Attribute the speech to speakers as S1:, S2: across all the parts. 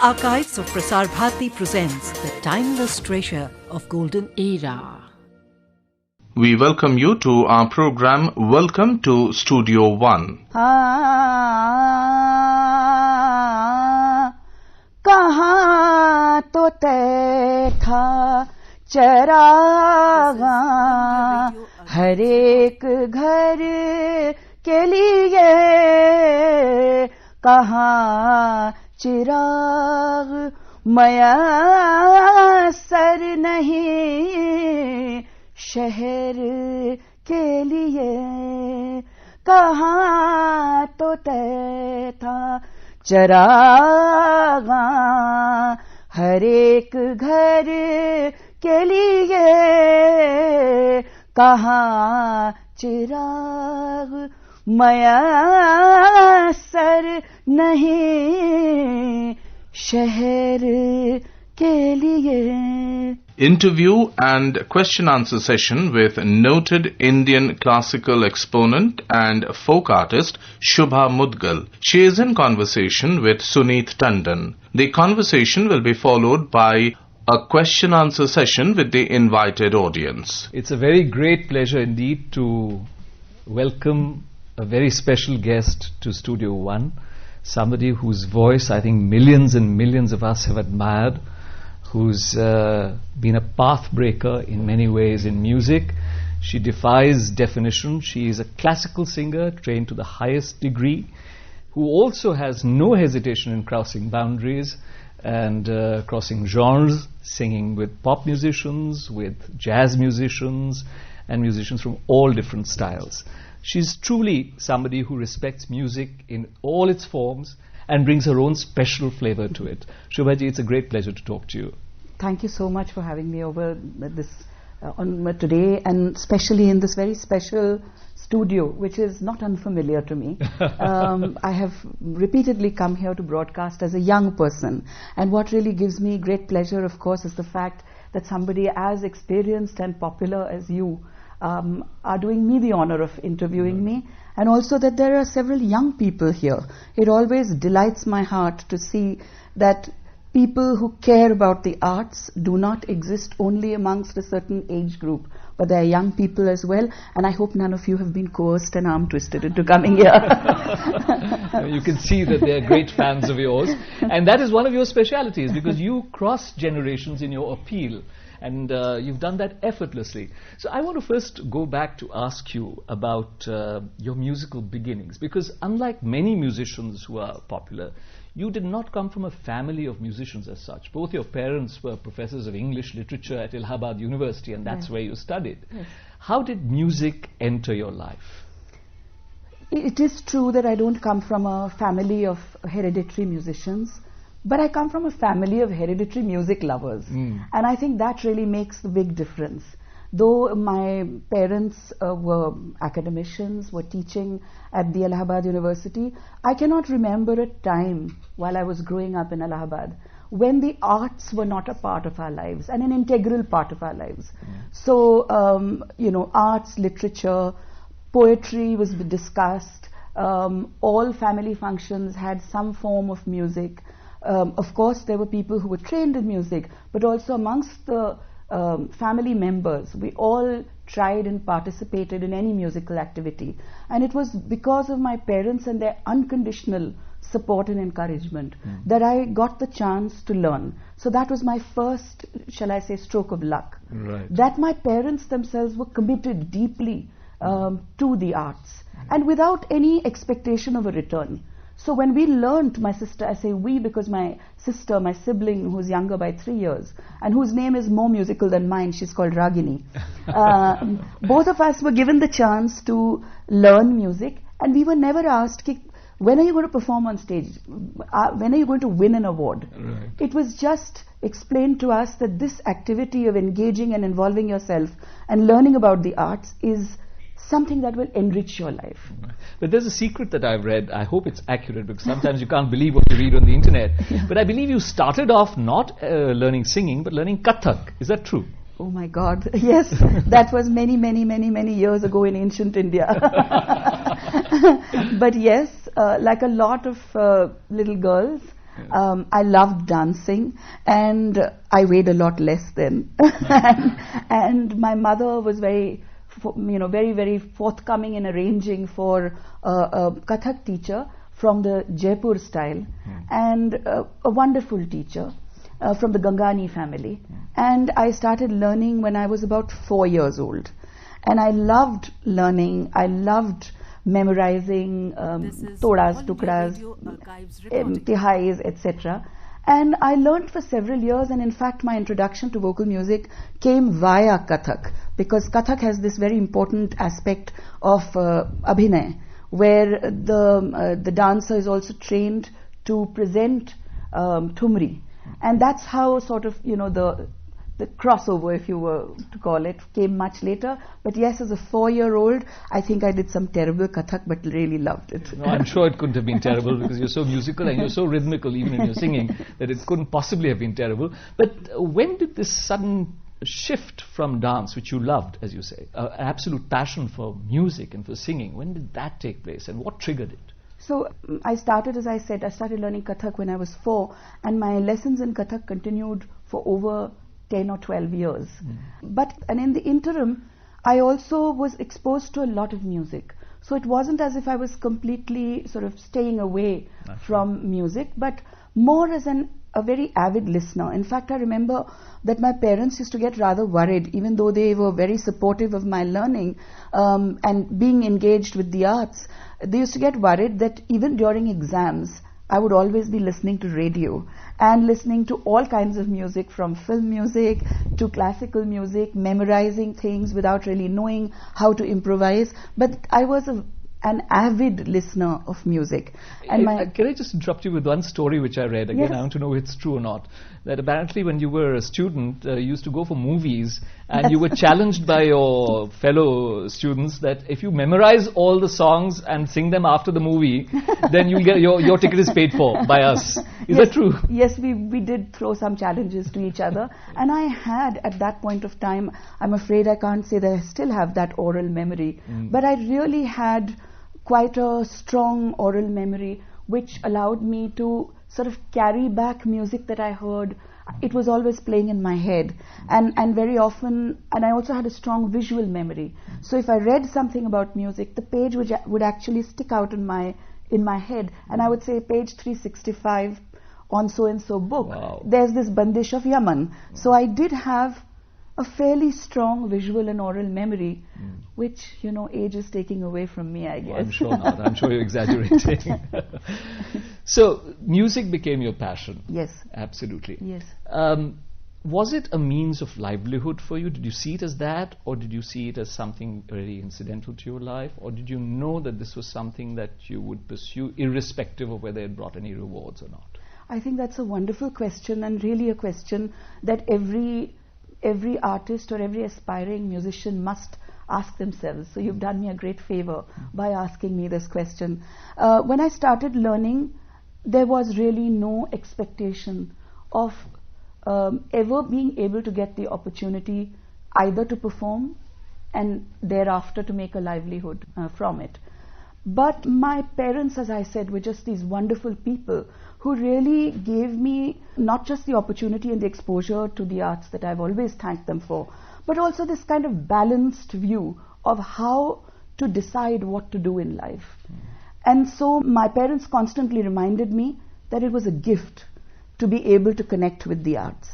S1: Archives of Prasar Bharati presents the timeless treasure of golden era.
S2: We welcome you to our program Welcome to Studio One.
S3: कहाँ तो तय था चरागा हर एक घर के लिए कहाँ चिराग मयसर नहीं शहर के लिए कहाँ तो तय था चरागा हर एक घर के लिए कहाँ चिराग मयसर नहीं शहर के लिए.
S2: Interview and question answer session with noted Indian classical exponent and folk artist Shubha Mudgal. She is in conversation with Suneet Tandon. The conversation will be followed by a question answer session with the invited audience.
S4: It's a very great pleasure indeed to welcome a very special guest to Studio One, somebody whose voice I think millions and millions of us have admired, who's been a path breaker in many ways in music. She defies definition. She is a classical singer trained to the highest degree, who also has no hesitation in crossing boundaries and crossing genres, singing with pop musicians, with jazz musicians, and musicians from all different styles. She's truly somebody who respects music in all its forms and brings her own special flavor to it. Shubhaji, it's a great pleasure to talk to you.
S3: Thank you so much for having me over this on today, and especially in this very special studio, which is not unfamiliar to me. I have repeatedly come here to broadcast as a young person, and what really gives me great pleasure, of course, is the fact that somebody as experienced and popular as you are doing me the honor of interviewing me, and also that there are several young people here. It always delights my heart to see that people who care about the arts do not exist only amongst a certain age group, but there are young people as well, and I hope none of you have been coerced and arm twisted into coming here.
S4: You can see that they are great fans of yours, and that is one of your specialities, because you cross generations in your appeal, and you've done that effortlessly. So I want to first go back to ask you about your musical beginnings, because unlike many musicians who are popular, you did not come from a family of musicians as such. Both your parents were professors of English literature at Allahabad University, and that's where you studied. Yes. How did music enter your life?
S3: It is true that I don't come from a family of hereditary musicians, but I come from a family of hereditary music lovers. And I think that really makes the big difference. Though my parents were academicians, were teaching at the Allahabad University, I cannot remember a time while I was growing up in Allahabad when the arts were not a part of our lives and an integral part of our lives. So, arts, literature, poetry was discussed. All family functions had some form of music. Of course, there were people who were trained in music, but also amongst the family members, we all tried and participated in any musical activity, and it was because of my parents and their unconditional support and encouragement that I got the chance to learn. So that was my first, shall I say, stroke of luck. Right. That my parents themselves were committed deeply to the arts and without any expectation of a return. So when we learnt, my sister, I say we because my sister, my sibling, who's younger by 3 years, and whose name is more musical than mine, she's called Ragini. Both of us were given the chance to learn music, and we were never asked, when are you going to perform on stage? When are you going to win an award? Right. It was just explained to us that this activity of engaging and involving yourself and learning about the arts is something that will enrich your life.
S4: But there's a secret that I've read. I hope it's accurate, because sometimes you can't believe what you read on the internet. But I believe you started off not learning singing, but learning Kathak. Is that true?
S3: Oh my God, yes. That was many years ago in ancient India. But yes, like a lot of little girls, I loved dancing, and I weighed a lot less then. and my mother was very forthcoming in arranging for a Kathak teacher from the Jaipur style, and a wonderful teacher from the Gangani family. And I started learning when I was about 4 years old. And I loved learning. I loved memorizing todas, tukras, tihais, etc. And I learned for several years, and in fact my introduction to vocal music came via Kathak, because Kathak has this very important aspect of abhinay, where the dancer is also trained to present thumri. And that's how sort of, the crossover, if you were to call it, came much later. But yes, as a 4-year-old, I think I did some terrible Kathak, but really loved it.
S4: No, I'm sure it couldn't have been terrible, because you're so musical and you're so rhythmical even in your singing that it couldn't possibly have been terrible. But when did this sudden shift from dance, which you loved, as you say, an absolute passion for music and for singing, when did that take place and what triggered it?
S3: So I started learning Kathak when I was 4, and my lessons in Kathak continued for over 10 or 12 years. And in the interim, I also was exposed to a lot of music. So it wasn't as if I was completely sort of staying away from music, but more as a very avid listener. In fact, I remember that my parents used to get rather worried, even though they were very supportive of my learning and being engaged with the arts. They used to get worried that even during exams, I would always be listening to radio and listening to all kinds of music, from film music to classical music, memorizing things without really knowing how to improvise. But I was an avid listener of music. And
S4: can I just interrupt you with one story which I read? Again, yes. I want to know if it's true or not. That apparently when you were a student, you used to go for movies, and you were challenged by your fellow students that if you memorize all the songs and sing them after the movie, then you'll get your ticket is paid for by us. Is that true?
S3: Yes, we did throw some challenges to each other. And I had, at that point of time, I'm afraid I can't say that I still have that oral memory, but I really had quite a strong oral memory, which allowed me to sort of carry back music that I heard. It was always playing in my head, and very often, and I also had a strong visual memory. So if I read something about music, the page would actually stick out in my head, and I would say page 365 on so and so book.
S4: Wow.
S3: There's this Bandish of Yaman. So I did have a fairly strong visual and oral memory, which, age is taking away from me, I guess.
S4: Well, I'm sure not. I'm sure you're exaggerating. So, music became your passion.
S3: Yes.
S4: Absolutely.
S3: Yes.
S4: Was it a means of livelihood for you? Did you see it as that, or did you see it as something very incidental to your life, or did you know that this was something that you would pursue irrespective of whether it brought any rewards or not?
S3: I think that's a wonderful question, and really a question that every artist or every aspiring musician must ask themselves. So you've done me a great favor by asking me this question. When I started learning, there was really no expectation of ever being able to get the opportunity either to perform and thereafter to make a livelihood from it. But my parents, as I said, were just these wonderful people who really gave me not just the opportunity and the exposure to the arts that I've always thanked them for, but also this kind of balanced view of how to decide what to do in life. And so my parents constantly reminded me that it was a gift to be able to connect with the arts.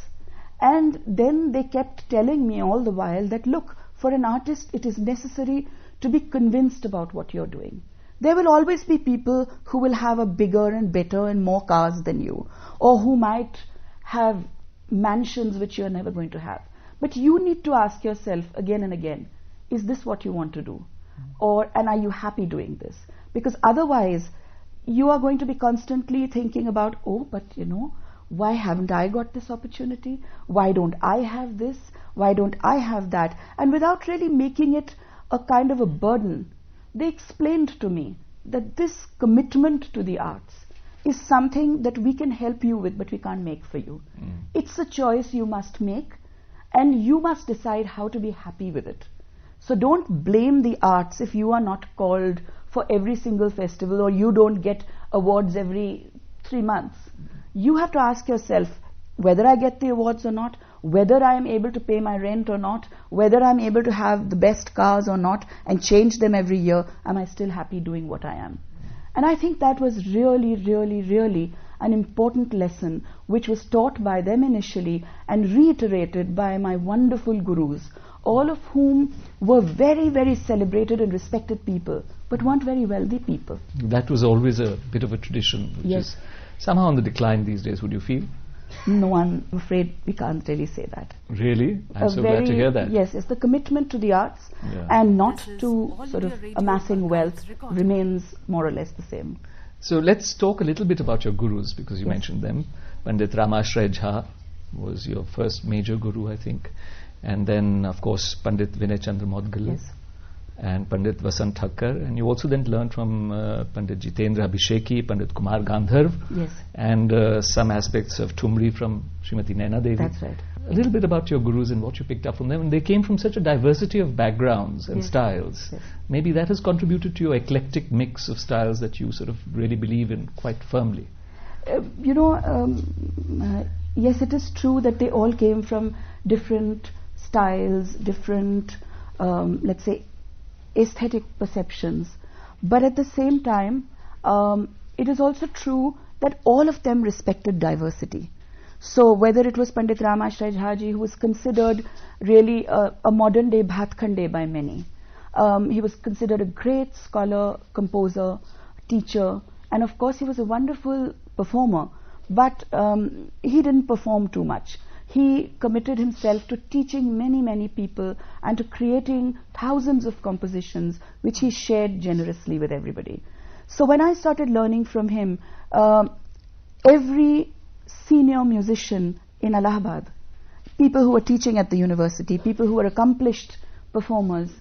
S3: And then they kept telling me all the while that, look, for an artist it is necessary to be convinced about what you're doing. There will always be people who will have a bigger and better and more cars than you, or who might have mansions which you're never going to have. But you need to ask yourself again and again, is this what you want to do? And are you happy doing this? Because otherwise, you are going to be constantly thinking about, but why haven't I got this opportunity? Why don't I have this? Why don't I have that? And without really making it a kind of a burden, they explained to me that this commitment to the arts is something that we can help you with, but we can't make for you. It's a choice you must make, and you must decide how to be happy with it. So don't blame the arts if you are not called for every single festival, or you don't get awards every 3 months. you have to ask yourself whether I get the awards or not, whether I am able to pay my rent or not, whether I'm able to have the best cars or not and change them every year, am I still happy doing what I am? And I think that was really, really, really an important lesson which was taught by them initially and reiterated by my wonderful gurus, all of whom were very, very celebrated and respected people, but weren't very wealthy people.
S4: That was always a bit of a tradition, which
S3: Yes.
S4: is somehow on the decline these days, would you feel?
S3: No, I'm afraid we can't really say that.
S4: Really? I'm
S3: A
S4: so glad to hear that.
S3: Yes, it's the commitment to the arts
S4: Yeah.
S3: and not
S1: This is
S3: to
S1: All
S3: sort of
S1: India Radio
S3: amassing
S1: Archives
S3: wealth
S1: recording.
S3: remains more or less the same.
S4: So let's talk a little bit about your gurus, because you
S3: Yes.
S4: mentioned them. Pandit Ramashray Jha was your first major guru, I think. And then, of course, Pandit Vinay Chandra Modgal.
S3: Yes.
S4: And Pandit Vasant Thakkar. And you also then learned from Pandit Jitendra Abhisheki, Pandit Kumar Gandharv,
S3: Yes,
S4: and some aspects of Thumri from Srimati Naina Devi.
S3: that's right.
S4: A little bit about your gurus and what you picked up from them. And they came from such a diversity of backgrounds and
S3: Yes.
S4: styles.
S3: Yes.
S4: Maybe that has contributed to your eclectic mix of styles that you sort of really believe in quite firmly.
S3: Yes, it is true that they all came from different styles, different, let's say, aesthetic perceptions. But at the same time, it is also true that all of them respected diversity. So whether it was Pandit Ramashray Jha, who was considered really a modern day Bhatkhande by many. He was considered a great scholar, composer, teacher, and of course he was a wonderful performer, but he didn't perform too much. He committed himself to teaching many, many people and to creating thousands of compositions which he shared generously with everybody. So when I started learning from him, every senior musician in Allahabad, people who were teaching at the university, people who were accomplished performers,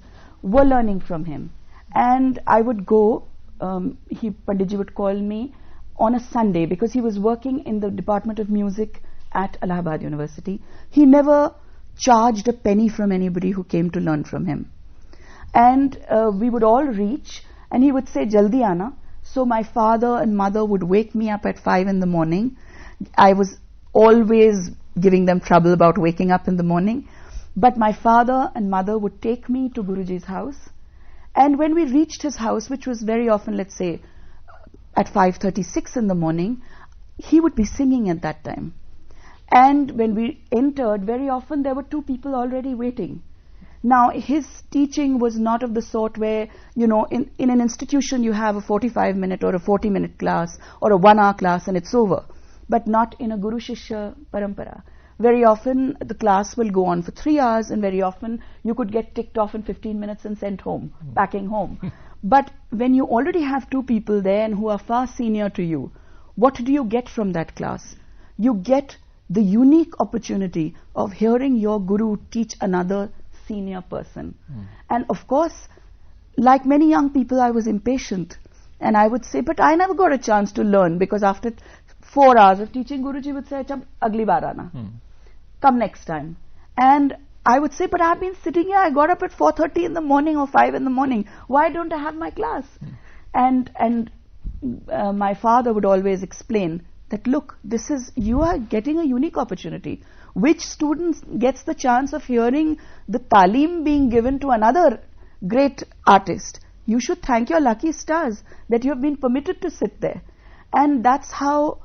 S3: were learning from him. And I would go, Panditji would call me on a Sunday because he was working in the Department of Music at Allahabad University. He never charged a penny from anybody who came to learn from him. And we would all reach, and he would say, "Jaldi aana." So my father and mother would wake me up at 5 in the morning. I was always giving them trouble about waking up in the morning. But my father and mother would take me to Guruji's house. And when we reached his house, which was very often, let's say, at 5:36 in the morning, he would be singing at that time. And when we entered, very often there were two people already waiting. Now, his teaching was not of the sort where, in an institution you have a 45-minute or a 40-minute class or a 1-hour class and it's over. But not in a Guru Shishya Parampara. Very often the class will go on for 3 hours, and very often you could get ticked off in 15 minutes and sent home, packing home. But when you already have two people there and who are far senior to you, what do you get from that class? You get the unique opportunity of hearing your guru teach another senior person. And of course, like many young people, I was impatient. And I would say, but I never got a chance to learn, because after 4 hours of teaching, Guruji would say, "Chab, agli baar aana. Come next time." And I would say, but I've been sitting here, I got up at 4:30 in the morning or 5 in the morning. Why don't I have my class? And my father would always explain that, look, you are getting a unique opportunity. Which student gets the chance of hearing the talim being given to another great artist? You should thank your lucky stars that you have been permitted to sit there. And that's how,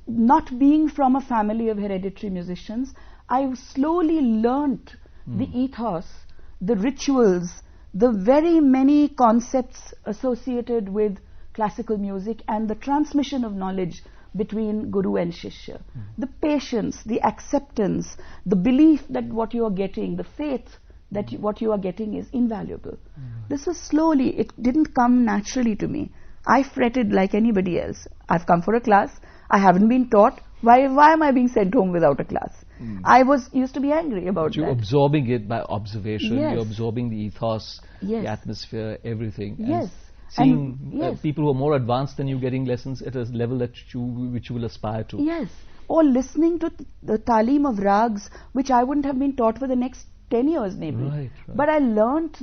S3: not being from a family of hereditary musicians, I slowly learnt the ethos, the rituals, the very many concepts associated with classical music and the transmission of knowledge between Guru and Shishya. The patience, the acceptance, the belief that what you are getting, the faith that what you are getting is invaluable. This was slowly, it didn't come naturally to me. I fretted like anybody else. I've come for a class, I haven't been taught, why am I being sent home without a class? I used to be angry about
S4: You're
S3: that.
S4: absorbing it by observation,
S3: Yes.
S4: you're absorbing the ethos,
S3: Yes.
S4: the atmosphere, everything. And
S3: Yes.
S4: seeing
S3: And yes.
S4: people who are more advanced than you getting lessons at a level which you will aspire to.
S3: Yes, or listening to the talim of rags, which I wouldn't have been taught for the next 10 years maybe.
S4: Right.
S3: But I learnt,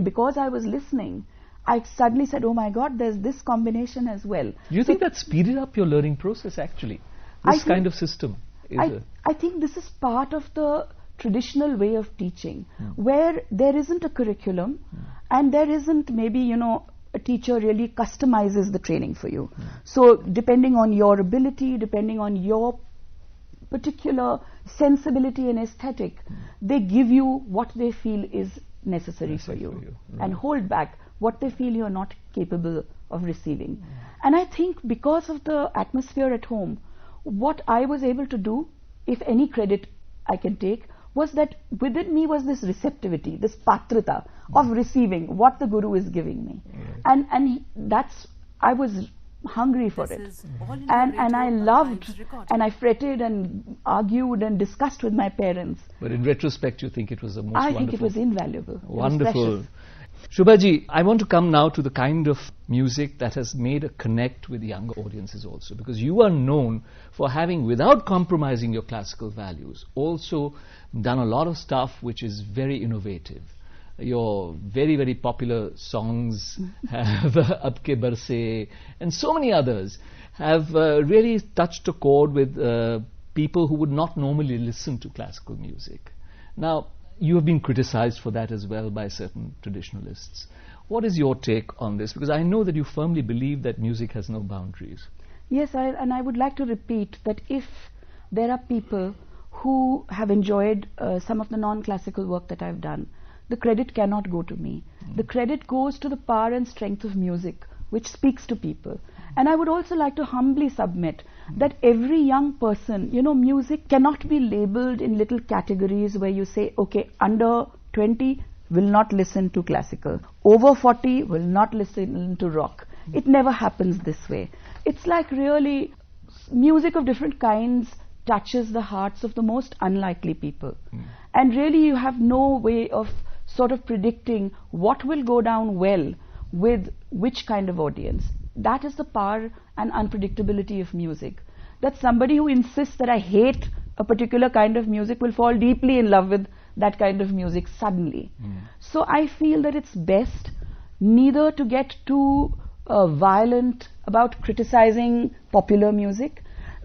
S3: because I was listening, I suddenly said, oh my God, there's this combination as well.
S4: Do you think that speeded up your learning process actually? This kind of system?
S3: I think this is part of the traditional way of teaching, where there isn't a curriculum and there isn't maybe, you know, a teacher really customizes the training for you. So depending on your ability, depending on your particular sensibility and aesthetic, they give you what they feel is necessary for you. And hold back what they feel you're not capable of receiving. And I think because of the atmosphere at home, what I was able to do, if any credit I can take, was that within me was this receptivity, this patrata of receiving what the Guru is giving me. And that's, I was hungry for it. And I loved, and I fretted and argued and discussed with my parents.
S4: But in retrospect, you think it was the most
S3: I
S4: wonderful?
S3: think it was invaluable.
S4: Wonderful. Shubhaji, I want to come now to the kind of music that has made a connect with younger audiences also, because you are known for having, without compromising your classical values, also done a lot of stuff which is very innovative. Your very, very popular songs have Ab Ke Barse and so many others have really touched a chord with people who would not normally listen to classical music. Now, you have been criticized for that as well by certain traditionalists. What is your take on this? Because I know that you firmly believe that music has no boundaries.
S3: Yes, and I would like to repeat that if there are people who have enjoyed some of the non-classical work that I've done, the credit cannot go to me. The credit goes to the power and strength of music, which speaks to people. And I would also like to humbly submit that every young person, you know, music cannot be labeled in little categories where you say, okay, under 20 will not listen to classical, over 40 will not listen to rock. It never happens this way. It's like really music of different kinds touches the hearts of the most unlikely people. And really you have no way of sort of predicting what will go down well with which kind of audience. That is the power and unpredictability of music. That somebody who insists that I hate a particular kind of music will fall deeply in love with that kind of music suddenly. So I feel that it's best neither to get too violent about criticizing popular music,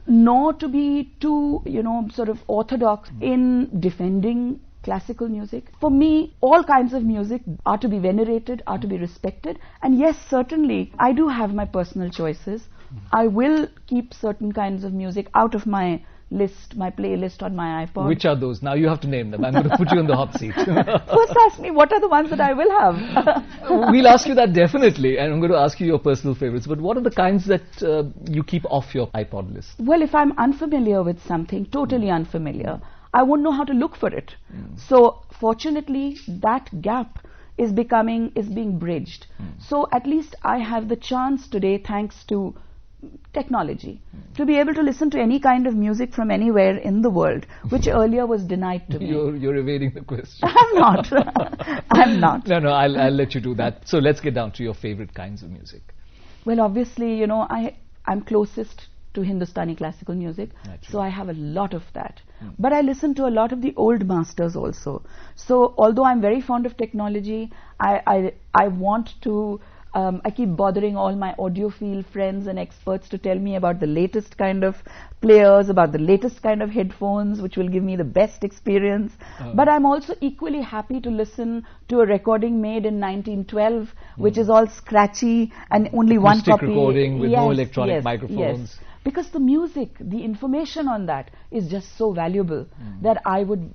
S3: nor to be too, you know, sort of orthodox in defending classical music. For me, all kinds of music are to be venerated, are to be respected. And yes, certainly, I do have my personal choices. I will keep certain kinds of music out of my list, my playlist on my iPod.
S4: Which are those? Now you have to name them. I'm going to put you on the hot seat.
S3: First ask me, what are the ones that I will have?
S4: We'll ask you that definitely, and I'm going to ask you your personal favorites. But what are the kinds that you keep off your iPod list?
S3: Well, if I'm unfamiliar with something, totally unfamiliar, I won't know how to look for it. So fortunately, that gap is being bridged. So at least I have the chance today, thanks to technology, to be able to listen to any kind of music from anywhere in the world, which earlier was denied to me.
S4: You're evading the question.
S3: I'm not. I'm not.
S4: No, I'll let you do that. So let's get down to your favorite kinds of music.
S3: Well, obviously, you know, I'm closest to Hindustani classical music, so I have a lot of that. But I listen to a lot of the old masters also. So although I'm very fond of technology, I want to I keep bothering all my audiophile friends and experts to tell me about the latest kind of players, about the latest kind of headphones, which will give me the best experience. But I'm also equally happy to listen to a recording made in 1912, which is all scratchy and only one copy.
S4: recording with no electronic microphones.
S3: Yes. Because the music, the information on that is just so valuable that I would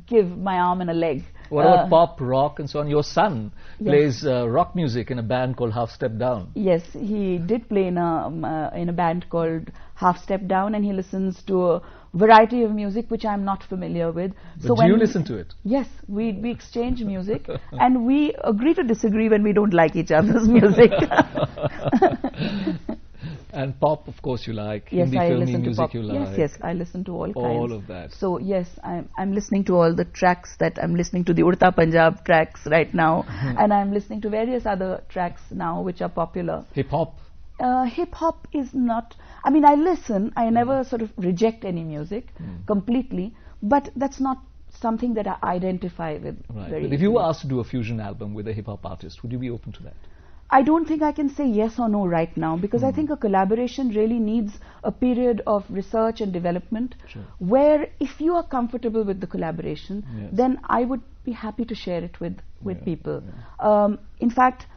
S3: give my arm and a leg.
S4: What about pop, rock and so on? Your son plays rock music in a band called Half Step Down.
S3: Yes, he did play in a band called Half Step Down, and he listens to a variety of music which I'm not familiar with.
S4: But so do you listen to it?
S3: Yes, we exchange music and we agree to disagree when we don't like each other's music.
S4: And pop, of course, you like.
S3: Yes,
S4: Hindi
S3: I
S4: filmy
S3: listen to
S4: music
S3: pop.
S4: you like.
S3: Yes, I listen to all kinds.
S4: All of that.
S3: So yes, I'm listening to all the tracks that I'm listening to the Urta Punjab tracks right now, and I'm listening to various other tracks now which are popular.
S4: Hip hop.
S3: Hip hop is not. I mean, I listen. I never sort of reject any music completely, but that's not something that I identify with.
S4: Right.
S3: Very
S4: But if you were asked to do a fusion album with a hip hop artist, would you be open to that?
S3: I don't think I can say yes or no right now, because I think a collaboration really needs a period of research and development, where if you are comfortable with the collaboration, then I would be happy to share it with people. In fact,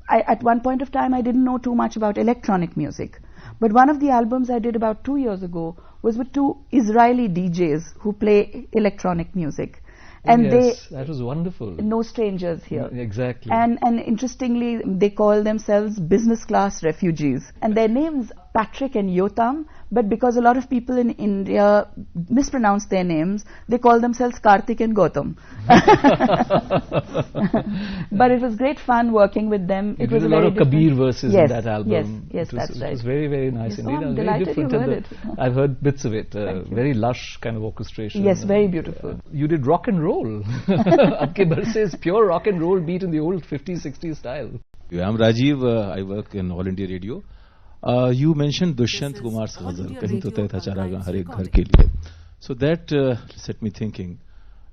S3: at one point of time I didn't know too much about electronic music, but one of the albums I did about 2 years ago was with 2 Israeli DJs who play electronic music. And
S4: that was wonderful.
S3: No strangers here.
S4: Exactly.
S3: And interestingly, they call themselves business class refugees. And their names, Patrick and Yotam, but because a lot of people in India mispronounce their names, they call themselves Karthik and Gautam. But it was great fun working with them.
S4: It was a lot of Kabir verses in that album.
S3: Yes, that's right.
S4: It was very, very nice indeed.
S3: I'm delighted you heard it.
S4: I've heard bits of it. Very lush kind of orchestration.
S3: Yes, very beautiful.
S4: You did rock and roll. Abke Barse is pure rock and roll beat in the old 50s, 60s style.
S5: I'm Rajiv. I work in All India Radio. You mentioned Dushyant Kumar's ghazal, Kahin to teh tha charaga har ek ghar ke liye. So that set me thinking.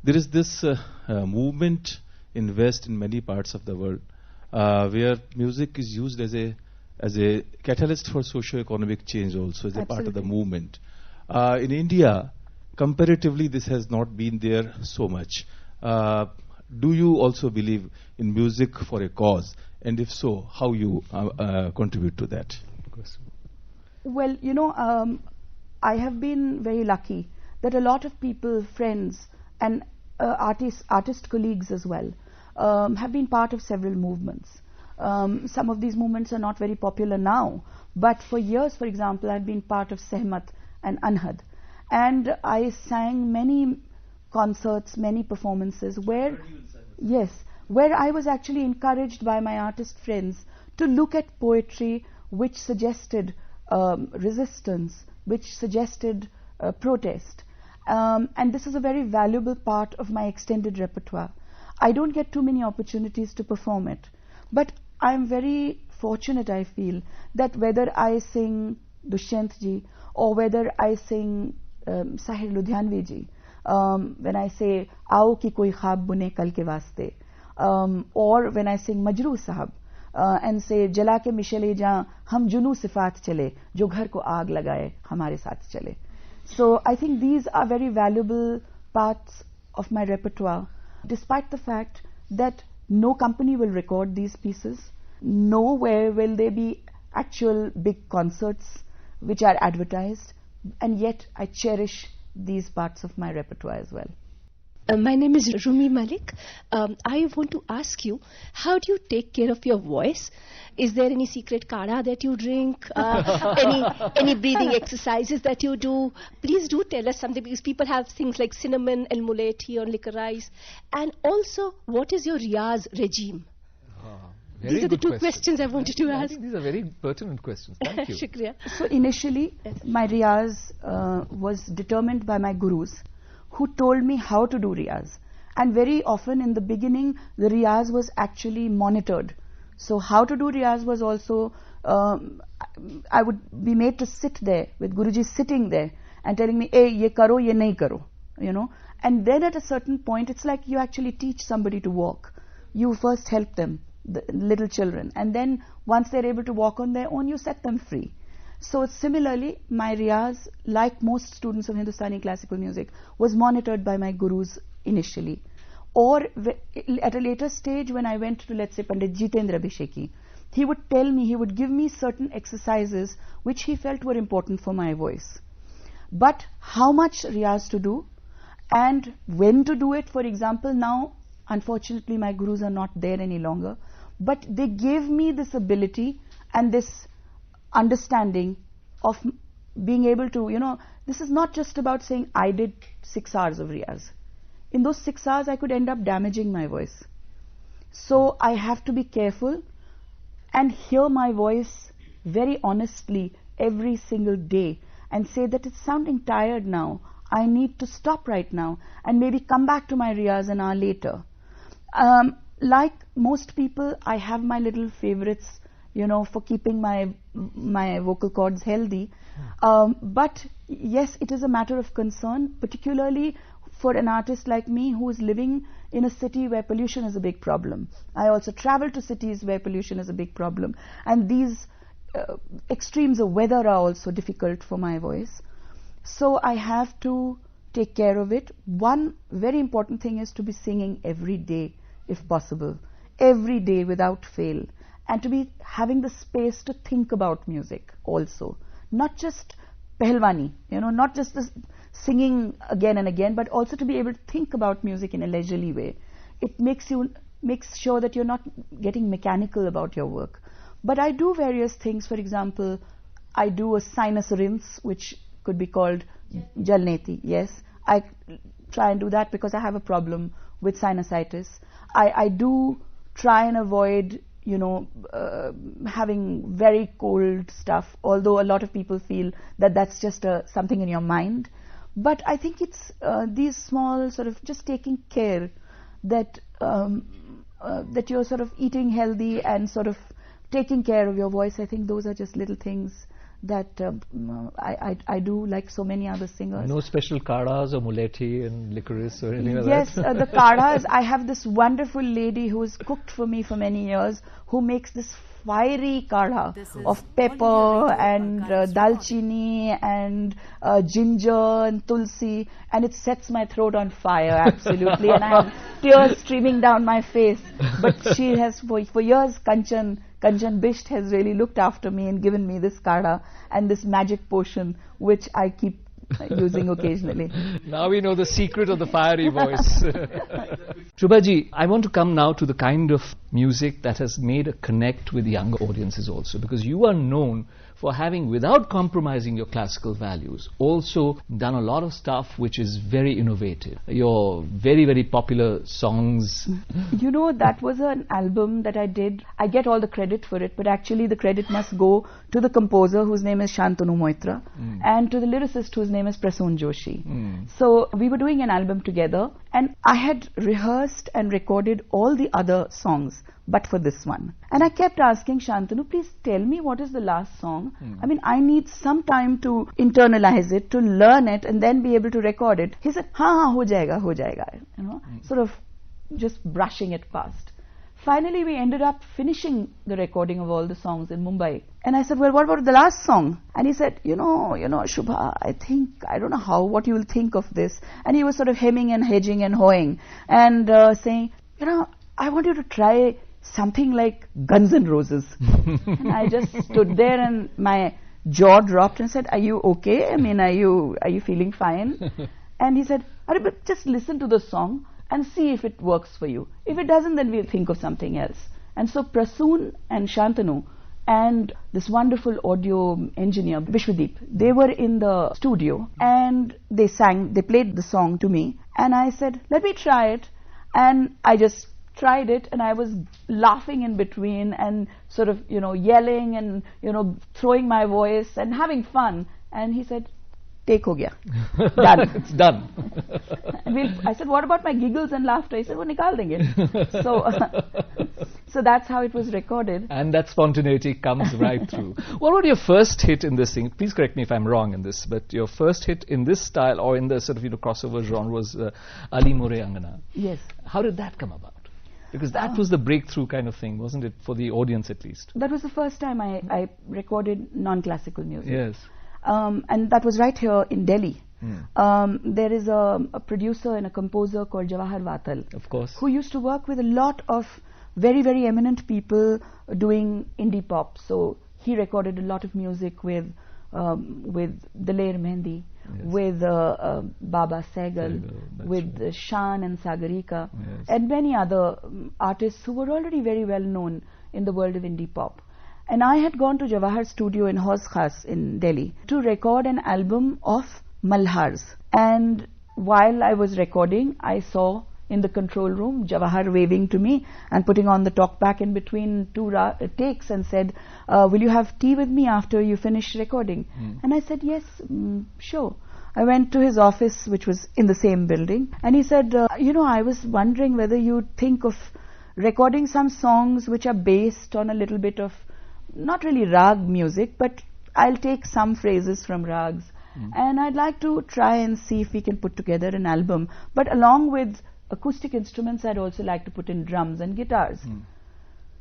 S5: There is this movement in West, in many parts of the world, where music is used as a catalyst for socio-economic change also, as a part of the movement. In India, comparatively, this has not been there so much. Do you also believe in music for a cause? And if so, how you contribute to that?
S3: Well, you know, I have been very lucky that a lot of people, friends, and artist colleagues as well, have been part of several movements. Some of these movements are not very popular now, but for years, for example, I've been part of Sehmat and Anhad. And I sang many concerts, many performances where I was actually encouraged by my artist friends to look at poetry which suggested resistance, which suggested protest. And this is a very valuable part of my extended repertoire. I don't get too many opportunities to perform it, but I'm very fortunate, I feel, that whether I sing Dushyant ji or whether I sing Sahir Ludhianvi ji, when I say Aao ki koi khab bune kal ke vaste, or when I sing Majroo Sahab and say Jala ke mishale jaan hum junu sifat chale jo ghar ko aag lagaye hamare saath chale. So I think these are very valuable parts of my repertoire, despite the fact that no company will record these pieces, nowhere will there be actual big concerts which are advertised, and yet I cherish these parts of my repertoire as well.
S6: My name is Rumi Malik. I want to ask you, how do you take care of your voice? Is there any secret kadha that you drink? Any breathing exercises that you do? Please do tell us something, because people have things like cinnamon and mulay tea or licorice. And also, what is your riyaz regime? These are the two questions I wanted to ask.
S4: I think these are very pertinent questions. Thank you.
S6: Shukriya.
S3: So initially, my riyaz was determined by my gurus, who told me how to do riyaz. And very often in the beginning, the riyaz was actually monitored. So how to do riyaz was also, I would be made to sit there with Guruji sitting there and telling me, hey, ye karo, ye nahi karo, you know. And then at a certain point, it's like you actually teach somebody to walk. You first help them, the little children, and then once they're able to walk on their own, you set them free. So similarly, my riyaz, like most students of Hindustani classical music, was monitored by my gurus initially. Or at a later stage, when I went to, let's say, Pandit Jitendra Abhisheki, he would tell me, he would give me certain exercises which he felt were important for my voice. But how much riyaz to do and when to do it, for example, now, unfortunately, my gurus are not there any longer, but they gave me this ability and this understanding of being able to, you know, this is not just about saying I did 6 hours of riyaz. In those 6 hours, I could end up damaging my voice. So I have to be careful and hear my voice very honestly every single day and say that it's sounding tired now. I need to stop right now and maybe come back to my riyaz an hour later. Like most people, I have my little favorites, you know, for keeping my vocal cords healthy. But yes, it is a matter of concern, particularly for an artist like me who is living in a city where pollution is a big problem. I also travel to cities where pollution is a big problem. And these extremes of weather are also difficult for my voice. So I have to take care of it. One very important thing is to be singing every day, if possible. Every day without fail. And to be having the space to think about music also. Not just pehlwani, not just the singing again and again, but also to be able to think about music in a leisurely way. It makes sure that you're not getting mechanical about your work. But I do various things. For example, I do a sinus rinse, which could be called Jalneti. Yes, I try and do that because I have a problem with sinusitis. I do try and avoid having very cold stuff, although a lot of people feel that that's just something in your mind. But I think it's these small sort of just taking care that that you're sort of eating healthy and sort of taking care of your voice. I think those are just little things that I do, like so many other singers.
S4: No special kadas or mulethi and licorice or anything like
S3: yes,
S4: that?
S3: Yes, the kadas. I have this wonderful lady who has cooked for me for many years, who makes this fiery kada of pepper and dalchini and ginger and tulsi, and it sets my throat on fire, absolutely. And I have tears streaming down my face. But she has, for years, Kanchan Bisht has really looked after me and given me this kada and this magic potion, which I keep using occasionally.
S4: Now we know the secret of the fiery voice. Shubhaji, I want to come now to the kind of music that has made a connect with younger audiences also, because you are known for having, without compromising your classical values, also done a lot of stuff which is very innovative. Your very, very popular songs.
S3: That was an album that I did. I get all the credit for it, but actually the credit must go to the composer, whose name is Shantanu Moitra, and to the lyricist, whose name is Prasoon Joshi. So we were doing an album together, and I had rehearsed and recorded all the other songs but for this one. And I kept asking Shantanu, please tell me what is the last song. I mean, I need some time to internalize it, to learn it, and then be able to record it. He said, ho jayega, sort of just brushing it past. Finally, we ended up finishing the recording of all the songs in Mumbai. And I said, well, what about the last song? And he said, Shubha, I don't know what you will think of this. And he was sort of hemming and hedging and hawing and saying, I want you to try something like Guns N' Roses. And I just stood there and my jaw dropped and said, are you okay? I mean, are you feeling fine? And he said, but just listen to the song and see if it works for you. If it doesn't, then we'll think of something else. And so Prasoon and Shantanu and this wonderful audio engineer, Vishwadeep, they were in the studio and they played the song to me. And I said, let me try it. And I just tried it, and I was laughing in between and sort of, yelling and, throwing my voice and having fun. And he said, take ho gaya. Done.
S4: It's done.
S3: And I said, what about my giggles and laughter? He said, wo nikal denge. So that's how it was recorded.
S4: And that spontaneity comes right through. What about your first hit in this thing? Please correct me if I'm wrong in this, but your first hit in this style or in the sort of, crossover genre was Ali More Angana.
S3: Yes.
S4: How did that come about? Because that was the breakthrough kind of thing, wasn't it, for the audience at least?
S3: That was the first time I recorded non-classical music.
S4: Yes.
S3: And that was right here in Delhi. There is a producer and a composer called Jawahar Vatal.
S4: Of course.
S3: Who used to work with a lot of very, very eminent people doing indie pop. So he recorded a lot of music with Daler Mehndi, yes, with Baba Sehgal, with right, Shan and Sagarika, yes, and many other artists who were already very well known in the world of indie pop. And I had gone to Jawahar's studio in Hauz Khas in Delhi to record an album of Malhars. And while I was recording, I saw in the control room Jawahar waving to me and putting on the talkback in between two takes and said, will you have tea with me after you finish recording? And I said, yes, sure. I went to his office, which was in the same building, and he said, I was wondering whether you'd think of recording some songs which are based on a little bit of, not really rag music, but I'll take some phrases from rags, and I'd like to try and see if we can put together an album, but along with acoustic instruments, I'd also like to put in drums and guitars.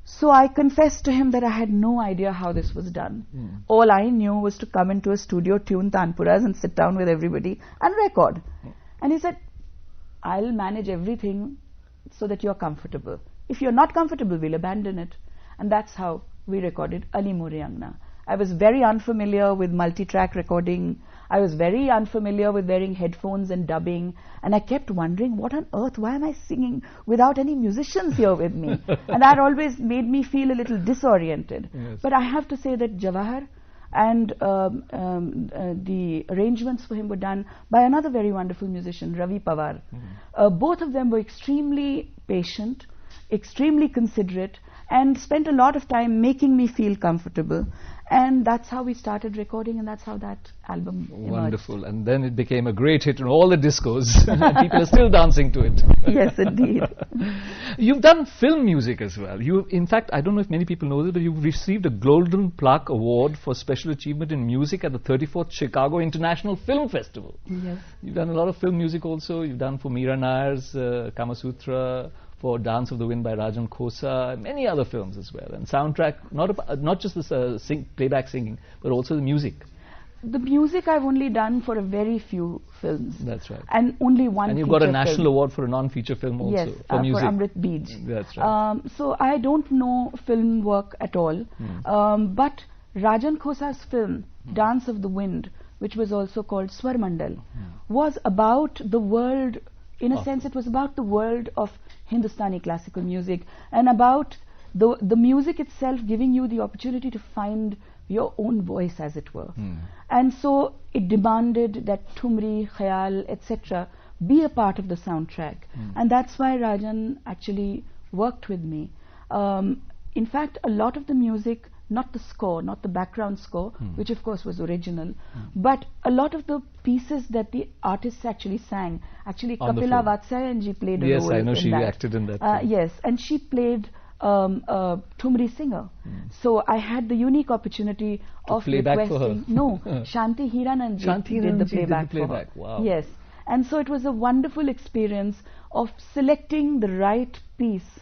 S3: So I confessed to him that I had no idea how this was done. All I knew was to come into a studio, tune tanpuras and sit down with everybody and record. And he said, I'll manage everything so that you're comfortable. If you're not comfortable, we'll abandon it. And that's how we recorded Ali More Angna. I was very unfamiliar with multi-track recording. I was very unfamiliar with wearing headphones and dubbing. And I kept wondering, what on earth, why am I singing without any musicians here with me? And that always made me feel a little disoriented.
S4: Yes.
S3: But I have to say that Jawahar and the arrangements for him were done by another very wonderful musician, Ravi Pawar. Both of them were extremely patient, extremely considerate, and spent a lot of time making me feel comfortable. And that's how we started recording, and that's how that album emerged.
S4: Wonderful. And then it became a great hit in all the discos. People are still dancing to it.
S3: Yes, indeed.
S4: You've done film music as well. In fact, I don't know if many people know this, but you've received a Golden Plaque Award for Special Achievement in Music at the 34th Chicago International Film Festival.
S3: Yes.
S4: You've done a lot of film music also. You've done for Meera Nair's Kama Sutra, for Dance of the Wind by Rajan Khosa, many other films as well. And soundtrack, not just the playback singing, but also the music.
S3: The music I've only done for a very few films.
S4: That's right.
S3: And only one.
S4: And you got a national
S3: film.
S4: award for a non-feature film also.
S3: Yes,
S4: for music.
S3: for Amrit Beej.
S4: That's right.
S3: So I don't know film work at all. But Rajan Khosa's film, Dance of the Wind, which was also called Swar Mandal, was about the world. In a sense, it was about the world of Hindustani classical music and about the music itself giving you the opportunity to find your own voice, as it were. And so it demanded that Thumri, Khayal, etc. be a part of the soundtrack. And that's why Rajan actually worked with me. In fact, a lot of the music, not the score, not the background score, which of course was original, but a lot of the pieces that the artists actually sang. Actually, Kapila Vatsyayanji played a role in that.
S4: Yes, I know she acted in that.
S3: Yes, and she played a Thumri singer. So I had the unique opportunity of
S4: play back for her.
S3: No, Shanti Hiranandji did the playback for her.
S4: Wow.
S3: Yes, and so it was a wonderful experience of selecting the right piece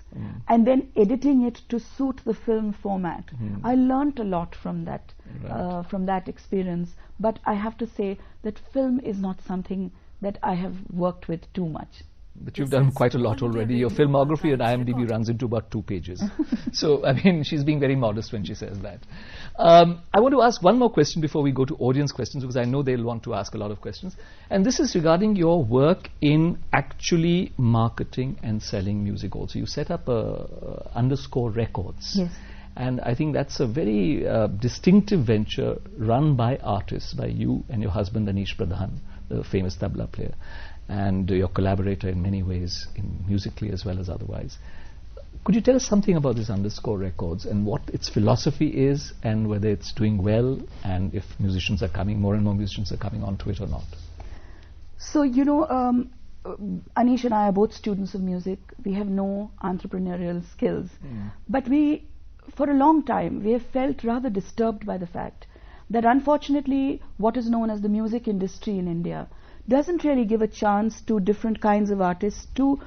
S3: and then editing it to suit the film format. I learnt a lot from that experience, but I have to say that film is not something that I have worked with too much.
S4: But you've done quite a lot already. Your filmography at IMDb runs into about 2 pages. So, I mean, she's being very modest when she says that. I want to ask one more question before we go to audience questions, because I know they'll want to ask a lot of questions. And this is regarding your work in actually marketing and selling music also. You set up Underscore Records.
S3: Yes.
S4: And I think that's a very distinctive venture run by artists, by you and your husband Anish Pradhan, the famous tabla player, and your collaborator in many ways, musically as well as otherwise. Could you tell us something about this Underscore Records and what its philosophy is, and whether it's doing well, and if musicians are coming, more and more musicians are coming onto it or not?
S3: So, you know, Anish and I are both students of music. We have no entrepreneurial skills. But for a long time, we have felt rather disturbed by the fact that unfortunately what is known as the music industry in India doesn't really give a chance to different kinds of artists to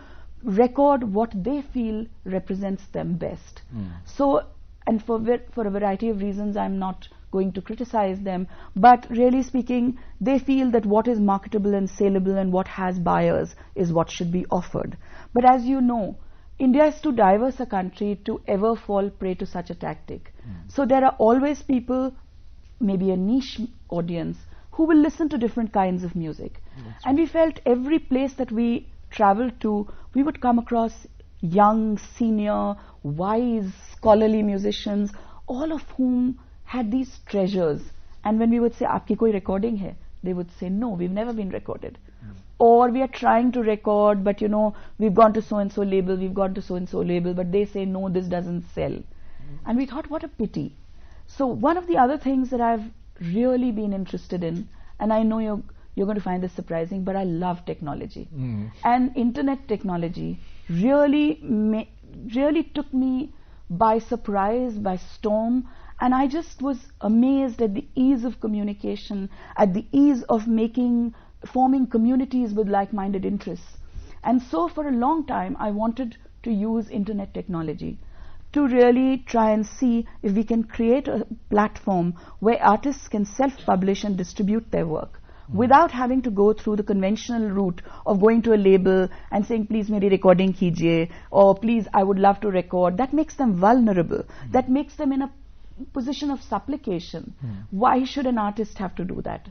S3: record what they feel represents them best. So, and for a variety of reasons, I'm not going to criticize them, but really speaking, they feel that what is marketable and saleable and what has buyers is what should be offered. But as you know, India is too diverse a country to ever fall prey to such a tactic. So there are always people, maybe a niche audience, who will listen to different kinds of music. And we felt every place that we traveled to, we would come across young, senior, wise, scholarly musicians, all of whom had these treasures. And when we would say, "Aapki koi recording hai?" they would say, "No, we've never been recorded." Or we are trying to record, but you know, we've gone to so-and-so label, we've gone to so-and-so label, but they say, "No, this doesn't sell." And we thought, what a pity. So one of the other things that I've really been interested in, and I know you're going to find this surprising, but I love technology. And internet technology really took me by surprise, by storm, and I just was amazed at the ease of communication, at the ease of forming communities with like-minded interests. And so for a long time I wanted to use internet technology to really try and see if we can create a platform where artists can self-publish and distribute their work without having to go through the conventional route of going to a label and saying, please meri recording kijiye, or please I would love to record. That makes them vulnerable. That makes them in a position of supplication. Why should an artist have to do that?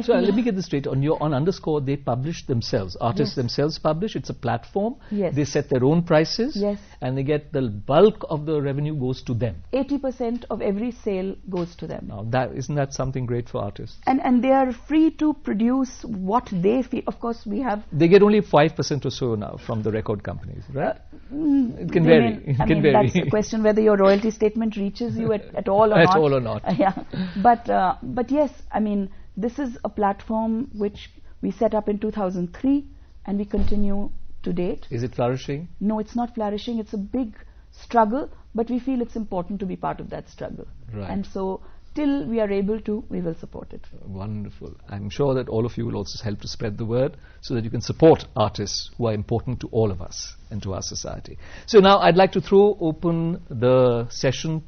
S4: So let me get this straight. On Underscore, they publish themselves. Artists themselves publish. It's a platform.
S3: Yes.
S4: They set their own prices.
S3: Yes.
S4: And they get the bulk of the revenue goes to them.
S3: 80% of every sale goes to them.
S4: Now, isn't that something great for artists?
S3: And they are free to produce what they feel. Of course, we have...
S4: They get only 5% or so now from the record companies, right? It can vary. It can vary.
S3: That's a question whether your royalty statement reaches you at all or not.
S4: At all or not.
S3: Yeah. But yes, I mean, this is a platform which we set up in 2003 and we continue to date.
S4: Is it flourishing?
S3: No, it's not flourishing. It's a big struggle, but we feel it's important to be part of that struggle.
S4: Right.
S3: And so till we are able to, we will support it.
S4: Wonderful. I'm sure that all of you will also help to spread the word so that you can support artists who are important to all of us and to our society. So now I'd like to throw open the session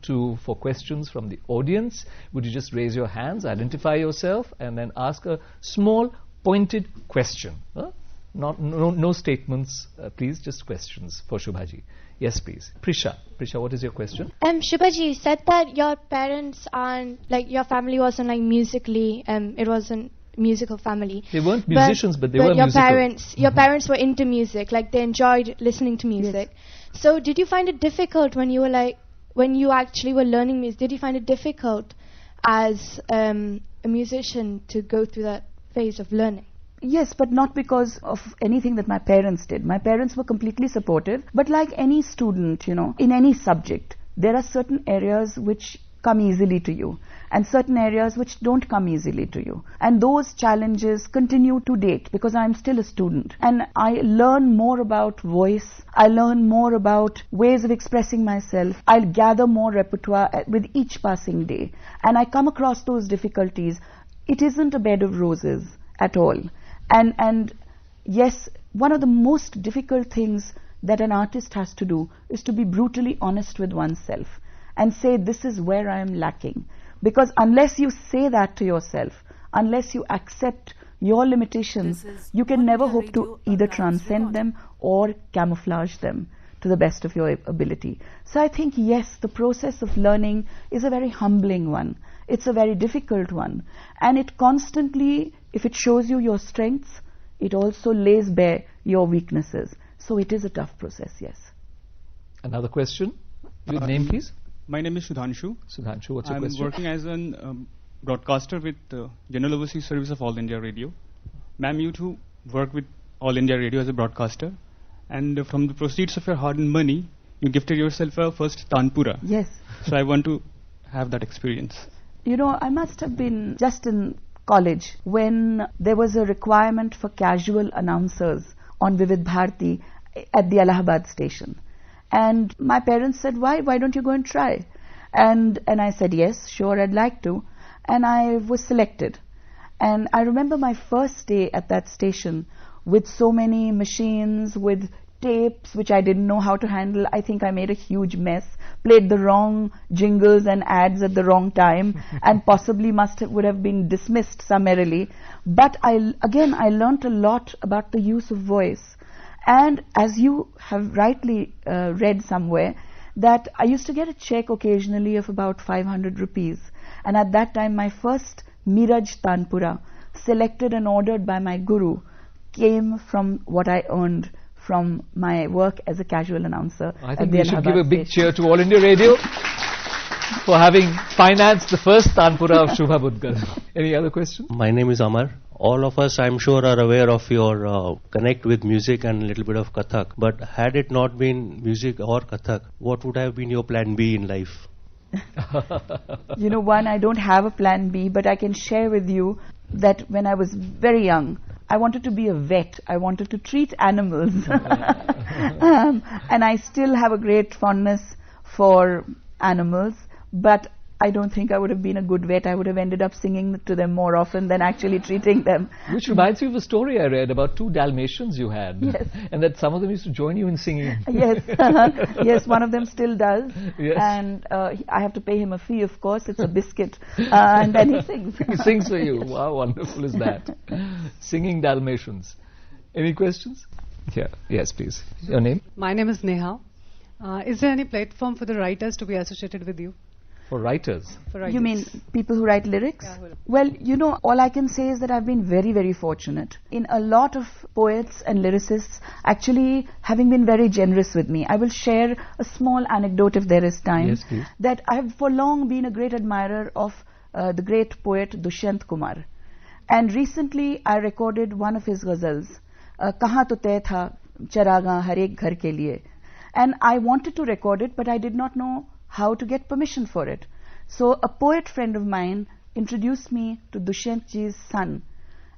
S4: for questions from the audience. Would you just raise your hands, identify yourself, and then ask a small pointed question? No statements, please, just questions for Shubhaji. Yes, please. Prisha, what is your question?
S7: Shubhaji, you said that your parents aren't, like, your family wasn't like musically, it wasn't musical family.
S4: They weren't musicians, but they were musical.
S7: Your parents were into music, like they enjoyed listening to music. Yes. So did you find it difficult when you actually were learning music, did you find it difficult as a musician to go through that phase of learning?
S3: Yes, but not because of anything that my parents did. My parents were completely supportive. But like any student, in any subject, there are certain areas which come easily to you and certain areas which don't come easily to you. And those challenges continue to date because I'm still a student. And I learn more about voice. I learn more about ways of expressing myself. I'll gather more repertoire with each passing day. And I come across those difficulties. It isn't a bed of roses at all. And yes, one of the most difficult things that an artist has to do is to be brutally honest with oneself and say, this is where I am lacking. Because unless you say that to yourself, unless you accept your limitations, you can never hope to either transcend them or camouflage them to the best of your ability. So I think, yes, the process of learning is a very humbling one. It's a very difficult one. And it constantly, if it shows you your strengths, it also lays bare your weaknesses. So it is a tough process, yes.
S4: Another question? Your name, please?
S8: My name is Sudhanshu.
S4: Sudhanshu, what's your
S8: question?
S4: question?
S8: I'm working as a broadcaster with General Overseas Service of All India Radio. Ma'am, you too work with All India Radio as a broadcaster. And from the proceeds of your hard-earned money, you gifted yourself a first Tanpura.
S3: Yes.
S8: So I want to have that experience.
S3: I must have been just in college when there was a requirement for casual announcers on Vivid Bharati at the Allahabad station. And my parents said, why don't you go and try? And I said, yes, sure, I'd like to. And I was selected. And I remember my first day at that station with so many machines, with tapes which I didn't know how to handle. I think I made a huge mess, played the wrong jingles and ads at the wrong time, and possibly would have been dismissed summarily. But I learnt a lot about the use of voice. And as you have rightly read somewhere, that I used to get a check occasionally of about 500 rupees. And at that time, my first Miraj Tanpura, selected and ordered by my guru, came from what I earned from my work as a casual announcer.
S4: I think we should give a big cheer to All India Radio for having financed the first Tanpura of Shubha Mudgal. Any other questions?
S9: My name is Amar. All of us, I'm sure, are aware of your connect with music and a little bit of Kathak. But had it not been music or Kathak, what would have been your plan B in life?
S3: One, I don't have a plan B, but I can share with you that when I was very young, I wanted to be a vet. I wanted to treat animals. And I still have a great fondness for animals, but I don't think I would have been a good vet. I would have ended up singing to them more often than actually treating them.
S4: Which reminds me of a story I read about 2 Dalmatians you had.
S3: Yes.
S4: And that some of them used to join you in singing.
S3: Yes, yes, one of them still does.
S4: Yes.
S3: And I have to pay him a fee, of course. It's a biscuit. And then he sings.
S4: He sings for you. Wow, wonderful is that. Singing Dalmatians. Any questions? Yeah. Yes, please. Your name?
S10: My name is Neha. Is there any platform for the writers to be associated with you?
S4: For writers?
S10: For writers.
S3: You mean people who write lyrics?
S10: Yeah,
S3: well, you know, all I can say is that I've been very, very fortunate in a lot of poets and lyricists actually having been very generous with me. I will share a small anecdote if there is time.
S4: Yes, please.
S3: That I've for long been a great admirer of the great poet Dushyant Kumar. And recently I recorded one of his ghazals, Kahan to teh tha, charaga har ek ghar ke liye. And I wanted to record it, but I did not know how to get permission for it. So a poet friend of mine introduced me to Dushyant ji's son.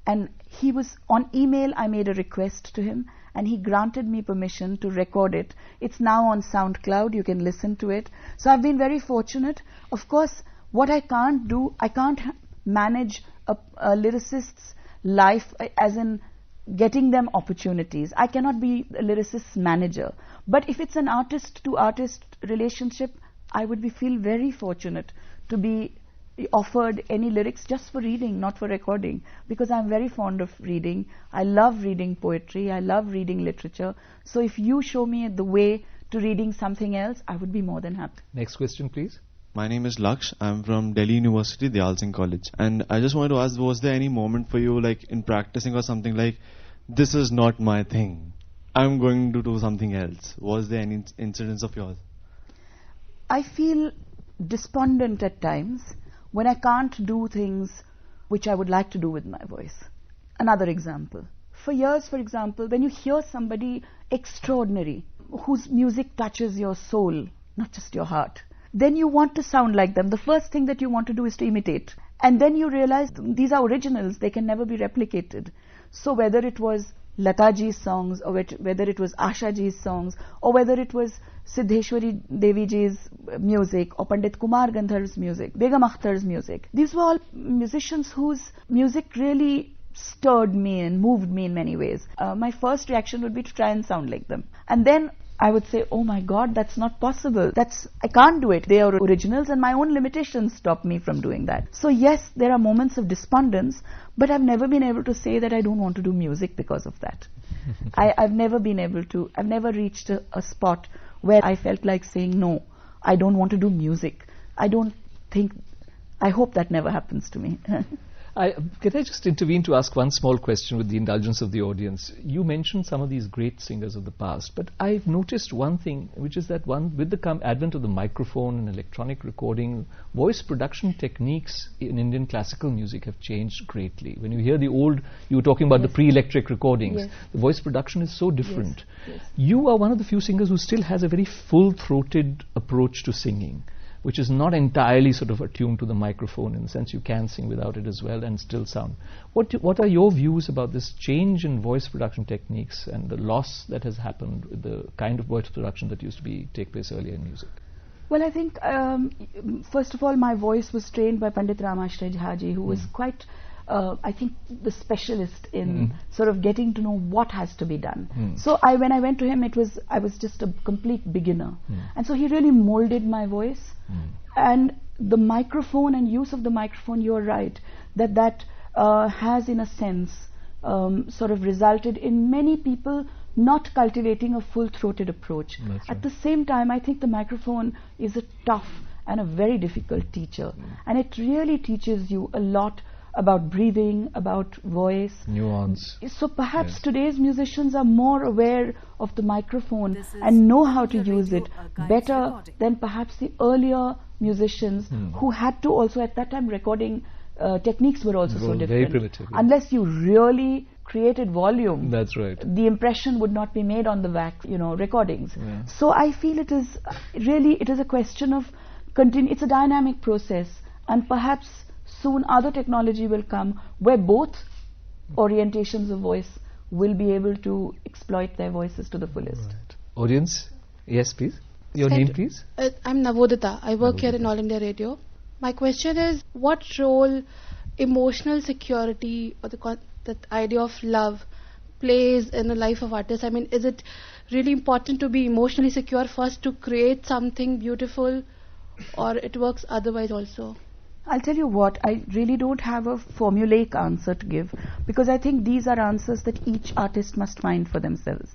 S3: And he was, on email, I made a request to him, and he granted me permission to record it. It's now on SoundCloud, you can listen to it. So I've been very fortunate. Of course, what I can't do, I can't manage a lyricist's life as in getting them opportunities. I cannot be a lyricist's manager. But if it's an artist-to-artist relationship, I would feel very fortunate to be offered any lyrics just for reading, not for recording, because I'm very fond of reading. I love reading poetry. I love reading literature. So if you show me the way to reading something else, I would be more than happy.
S4: Next question, please.
S11: My name is Laksh. I'm from Delhi University, Dayal Singh College. And I just wanted to ask, was there any moment for you, like in practicing or something, like, this is not my thing, I'm going to do something else? Was there any incidents of yours?
S3: I feel despondent at times when I can't do things which I would like to do with my voice. Another example. For years, for example, when you hear somebody extraordinary, whose music touches your soul, not just your heart, then you want to sound like them. The first thing that you want to do is to imitate. And then you realize these are originals, they can never be replicated. So whether it was Lata ji's songs, or whether it was Asha ji's songs, or whether it was Siddheshwari Devi ji's music, or Pandit Kumar Gandharv's music, Begum Akhtar's music, these were all musicians whose music really stirred me and moved me in many ways. My first reaction would be to try and sound like them. And then I would say, oh my God, that's not possible. I can't do it. They are originals, and my own limitations stop me from doing that. So yes, there are moments of despondence, but I've never been able to say that I don't want to do music because of that. I've never been able to, I've never reached a spot where I felt like saying, no, I don't want to do music. I hope that never happens to me.
S4: Can I just intervene to ask one small question with the indulgence of the audience? You mentioned some of these great singers of the past, but I've noticed one thing, which is that with the advent of the microphone and electronic recording, voice production techniques in Indian classical music have changed greatly. When you hear the old, you were talking about the pre-electric recordings, the voice production is so different.
S3: Yes.
S4: You are one of the few singers who still has a very full-throated approach to singing, which is not entirely sort of attuned to the microphone, in the sense you can sing without it as well and still sound. What are your views about this change in voice production techniques and the loss that has happened with the kind of voice production that used to take place earlier in music?
S3: Well, I think, first of all, my voice was trained by Pandit Ramashray Jha, who was quite, I think, the specialist in sort of getting to know what has to be done. So when I went to him, I was just a complete beginner. And so he really molded my voice. And the microphone and use of the microphone, you're right, that has in a sense sort of resulted in many people not cultivating a full-throated approach. At the same time, I think the microphone is a tough and a very difficult teacher. And it really teaches you a lot about breathing, about voice.
S4: Nuance.
S3: So perhaps today's musicians are more aware of the microphone and know how to use it better than perhaps the earlier musicians who had to also, at that time, recording techniques were also so different.
S4: Very primitive.
S3: Unless you really created volume,
S4: that's right,
S3: the impression would not be made on the wax, recordings. So I feel it is a question of it's a dynamic process, and perhaps soon other technology will come where both orientations of voice will be able to exploit their voices to the fullest.
S4: Right. Audience, yes please. Your name please?
S12: I'm Navodita. I work here in All India Radio. My question is, what role emotional security or that idea of love plays in the life of artists? I mean, is it really important to be emotionally secure first to create something beautiful, or it works otherwise also?
S3: I'll tell you what, I really don't have a formulaic answer to give, because I think these are answers that each artist must find for themselves.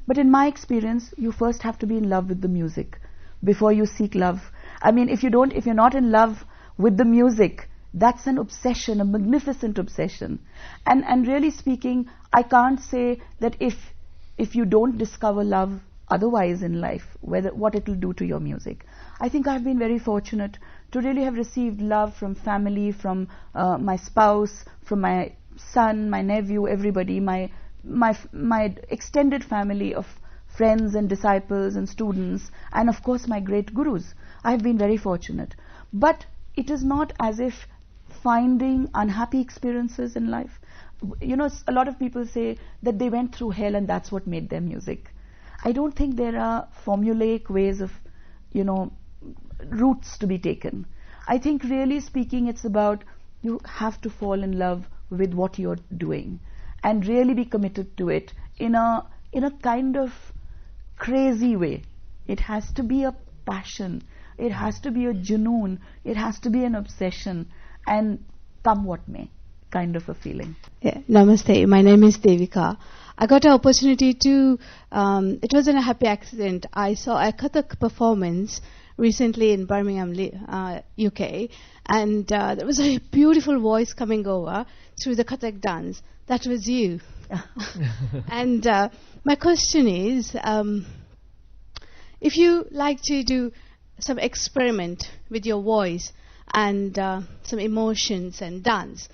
S3: But in my experience, you first have to be in love with the music before you seek love. I mean, if you're not in love with the music, that's an obsession, a magnificent obsession. And really speaking, I can't say that if you don't discover love otherwise in life, what it will do to your music. I think I've been very fortunate to really have received love from family, from my spouse, from my son, my nephew, everybody, my extended family of friends and disciples and students, and of course my great gurus. I've been very fortunate. But it is not as if finding unhappy experiences in life. You know, a lot of people say that they went through hell and that's what made their music. I don't think there are formulaic ways of, routes to be taken. I think really speaking, it's about you have to fall in love with what you're doing and really be committed to it in a kind of crazy way. It has to be a passion. It has to be a junoon. It has to be an obsession, and come what may, kind of a feeling.
S13: Yeah. Namaste. My name is Devika. I got an opportunity to, it wasn't a happy accident. I saw a Kathak performance recently in Birmingham, UK, and there was a beautiful voice coming over through the Kathak dance. That was you. And my question is, if you like to do some experiment with your voice and some emotions and dance,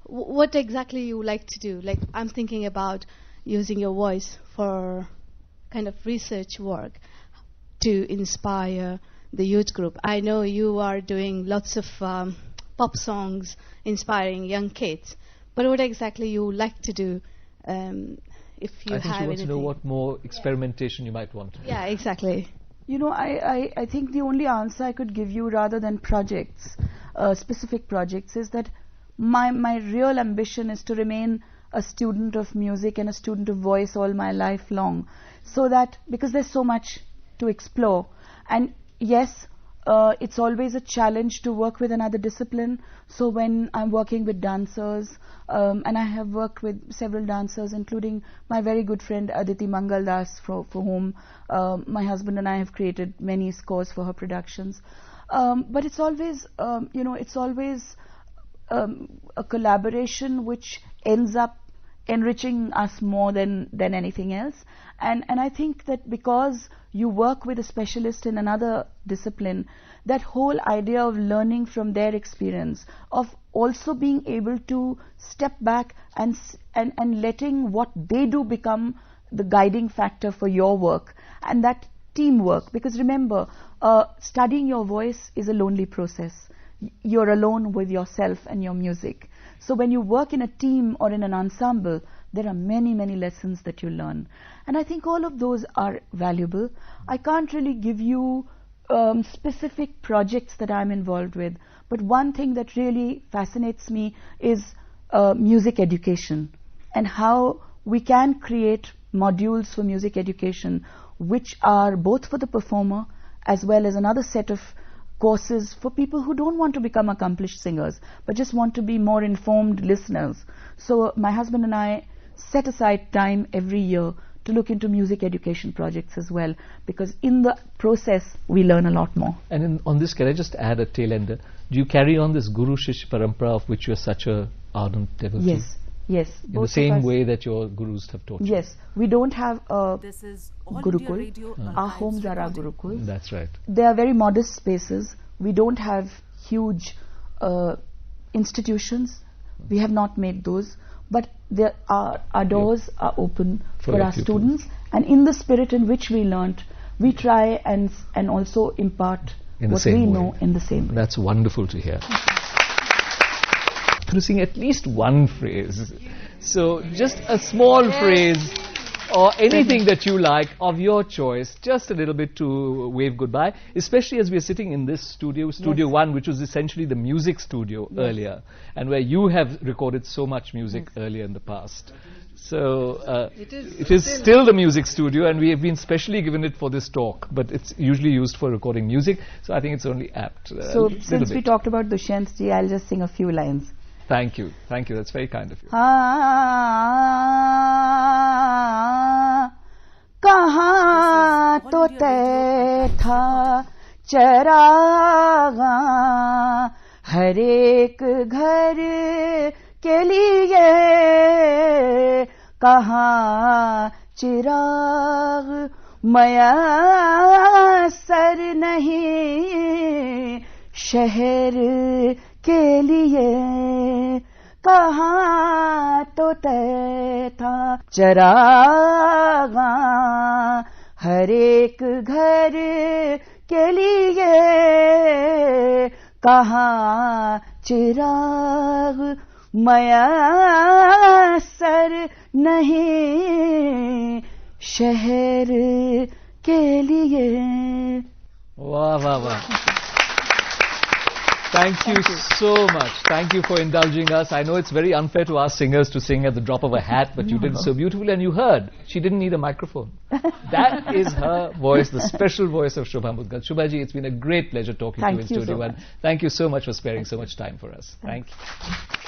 S13: what exactly you like to do? Like, I'm thinking about using your voice for kind of research work to inspire the youth group. I know you are doing lots of pop songs inspiring young kids, but what exactly you like to do? If you
S4: I think
S13: have
S4: she wants
S13: anything.
S4: to know what more experimentation you might want to do.
S13: Yeah, exactly.
S3: I think the only answer I could give you, rather than projects, specific projects, is that my real ambition is to remain a student of music and a student of voice all my life long. So that, because there's so much to explore, and yes, it's always a challenge to work with another discipline. So when I'm working with dancers, and I have worked with several dancers, including my very good friend Aditi Mangaldas, for whom my husband and I have created many scores for her productions. But it's always, it's always a collaboration which ends up enriching us more than anything else. And I think that because you work with a specialist in another discipline, that whole idea of learning from their experience, of also being able to step back and letting what they do become the guiding factor for your work, and that teamwork. Because remember, studying your voice is a lonely process. You're alone with yourself and your music. So when you work in a team or in an ensemble, there are many, many lessons that you learn. And I think all of those are valuable. I can't really give you specific projects that I'm involved with, but one thing that really fascinates me is music education, and how we can create modules for music education which are both for the performer as well as another set of courses for people who don't want to become accomplished singers but just want to be more informed listeners. So my husband and I set aside time every year to look into music education projects as well, because in the process we learn a lot more.
S4: And on this, can I just add a tail ender? Do you carry on this Guru Shishya Parampara of which you are such a ardent devotee?
S3: Yes.
S4: In the same way that your gurus have taught you?
S3: Yes. We don't have a
S1: This is All
S3: Gurukul.
S1: India Radio
S3: Our homes are our Gurukul.
S4: That's right.
S3: They are very modest spaces. We don't have huge institutions. We have not made those. But our doors are open for our students. And in the spirit in which we learnt, we try and also impart what we know in the same way.
S4: That's wonderful to hear. To sing at least one phrase. So just a small phrase or anything that you like of your choice, just a little bit to wave goodbye, especially as we are sitting in this studio, Studio One, which was essentially the music studio earlier, and where you have recorded so much music earlier in the past. So it is still the music studio, and we have been specially given it for this talk, but it's usually used for recording music, so I think it's only apt.
S3: So since we talked about Dushyant ji, I'll just sing a few lines.
S4: Thank you. Thank you. That's very kind of you.
S3: कहाँ तो तय था चरागा हर एक घर के लिए कहाँ चिराग मयसर नहीं शहर के लिए कहाँ तो तय था चरागा हर एक घर के लिए कहाँ चिराग मयसर नहीं शहर के लिए.
S4: Wow, wow, wow. Thank you so much. Thank you for indulging us. I know it's very unfair to ask singers to sing at the drop of a hat, but you did it so beautifully, and you heard. She didn't need a microphone. That is her voice, the special voice of Shubha Mudgal. Shubha ji, it's been a great pleasure talking to you in Studio One. Thank you so much for sparing so much time for us. Thank you.